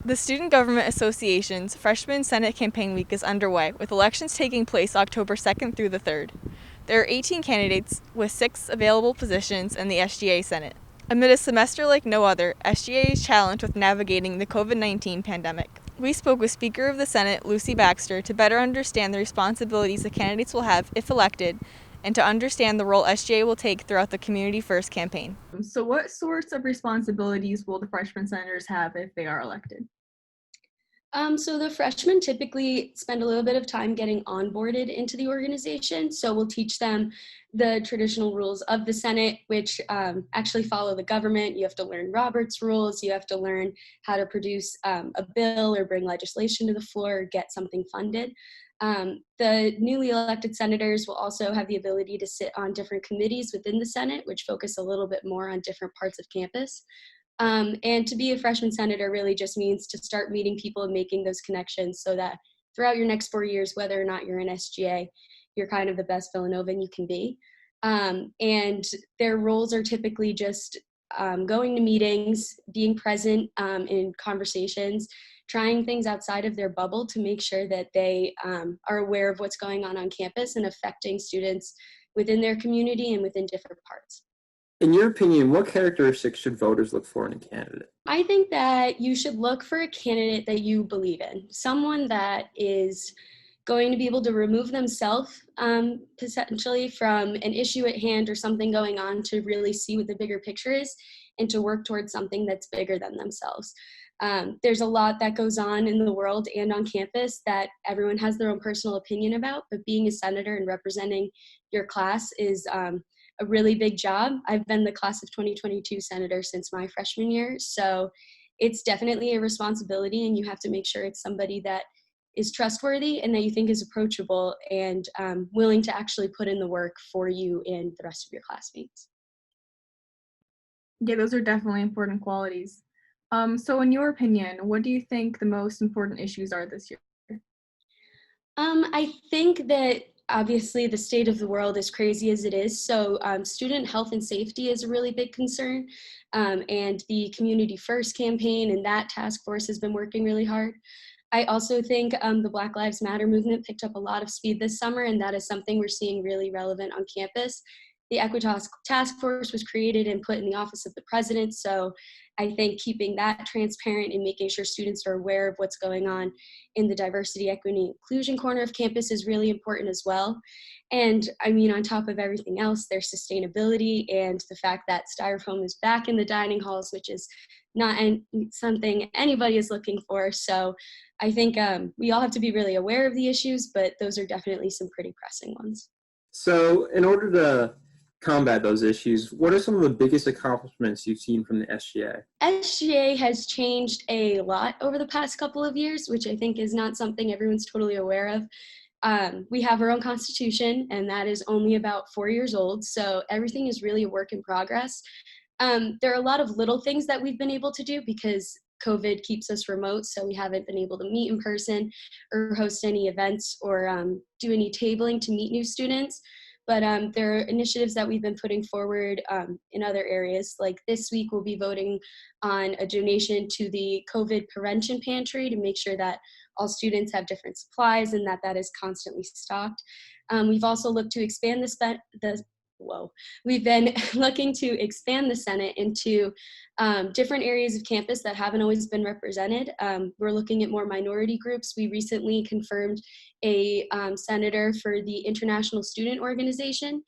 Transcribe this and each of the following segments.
The Student Government Association's Freshman Senate Campaign Week is underway, with elections taking place October 2nd through the 3rd. There are 18 candidates, with 6 available positions in the SGA Senate. Amid a semester like no other, SGA is challenged with navigating the COVID-19 pandemic. We spoke with Speaker of the Senate Lucy Baxter to better understand the responsibilities the candidates will have if elected, and to understand the role SGA will take throughout the Community First campaign. So what sorts of responsibilities will the freshman senators have if they are elected? So the freshmen typically spend a little bit of time getting onboarded into the organization. So we'll teach them the traditional rules of the Senate, which actually follow the government. You have to learn Robert's rules. You have to learn how to produce a bill or bring legislation to the floor or get something funded. The newly elected senators will also have the ability to sit on different committees within the Senate, which focus a little bit more on different parts of campus. And to be a freshman senator really just means to start meeting people and making those connections so that throughout your next 4 years, whether or not you're in SGA, you're kind of the best Villanovan you can be. And their roles are typically just going to meetings, being present in conversations, trying things outside of their bubble to make sure that they are aware of what's going on campus and affecting students within their community and within different parts. In your opinion, what characteristics should voters look for in a candidate? I think that you should look for a candidate that you believe in, someone that is going to be able to remove themselves potentially from an issue at hand or something going on to really see what the bigger picture is and to work towards something that's bigger than themselves. There's a lot that goes on in the world and on campus that everyone has their own personal opinion about, but being a senator and representing your class is a really big job. I've been the class of 2022 senator since my freshman year, so it's definitely a responsibility, and you have to make sure it's somebody that is trustworthy and that you think is approachable and willing to actually put in the work for you and the rest of your classmates. Yeah, those are definitely important qualities. So in your opinion, what do you think the most important issues are this year? I think that obviously the state of the world is crazy as it is, so student health and safety is a really big concern, and the Community First campaign and that task force has been working really hard. I also think the Black Lives Matter movement picked up a lot of speed this summer, and that is something we're seeing really relevant on campus. The Equitas Task Force was created and put in the office of the president, so I think keeping that transparent and making sure students are aware of what's going on in the diversity, equity, and inclusion corner of campus is really important as well. And I mean, on top of everything else, there's sustainability and the fact that styrofoam is back in the dining halls, which is not something anybody is looking for. So I think we all have to be really aware of the issues, but those are definitely some pretty pressing ones. So, in order to combat those issues, what are some of the biggest accomplishments you've seen from the SGA? SGA has changed a lot over the past couple of years, which I think is not something everyone's totally aware of. We have our own constitution, and that is only about 4 years old, so everything is really a work in progress. There are a lot of little things that we've been able to do because COVID keeps us remote, so we haven't been able to meet in person or host any events or do any tabling to meet new students. But there are initiatives that we've been putting forward in other areas. Like this week, we'll be voting on a donation to the COVID prevention pantry to make sure that all students have different supplies and that that is constantly stocked. We've also looked to expand we've been looking to expand the Senate into different areas of campus that haven't always been represented. We're looking at more minority groups. We recently confirmed a senator for the International Student Organization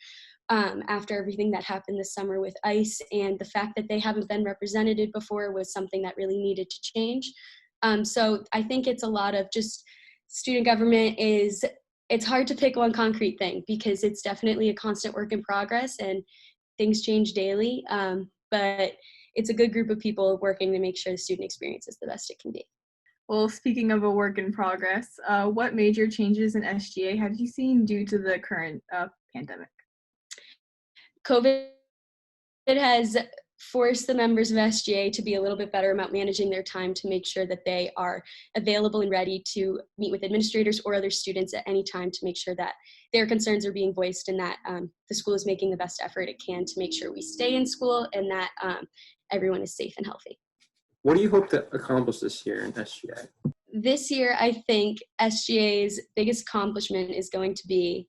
after everything that happened this summer with ICE, and the fact that they haven't been represented before was something that really needed to change. So I think it's a lot of just student government it's hard to pick one concrete thing because it's definitely a constant work in progress and things change daily. But it's a good group of people working to make sure the student experience is the best it can be. Well, speaking of a work in progress, what major changes in SGA have you seen due to the current pandemic? COVID has forced the members of SGA to be a little bit better about managing their time to make sure that they are available and ready to meet with administrators or other students at any time to make sure that their concerns are being voiced and that the school is making the best effort it can to make sure we stay in school and that everyone is safe and healthy. What do you hope to accomplish this year in SGA? This year, I think SGA's biggest accomplishment is going to be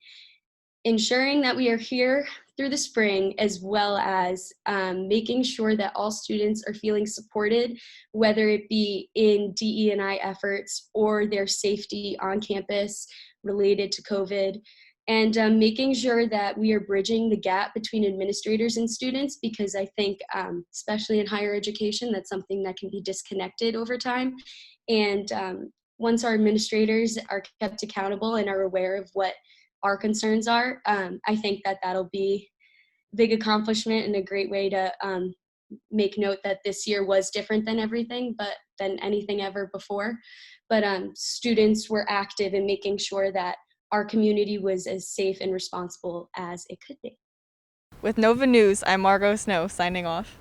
ensuring that we are here through the spring, as well as making sure that all students are feeling supported, whether it be in DE&I efforts or their safety on campus related to COVID, and making sure that we are bridging the gap between administrators and students, because I think, especially in higher education, that's something that can be disconnected over time. And once our administrators are kept accountable and are aware of what our concerns are, I think that that'll be a big accomplishment and a great way to make note that this year was different than anything ever before. But students were active in making sure that our community was as safe and responsible as it could be. With Nova News, I'm Margot Snow signing off.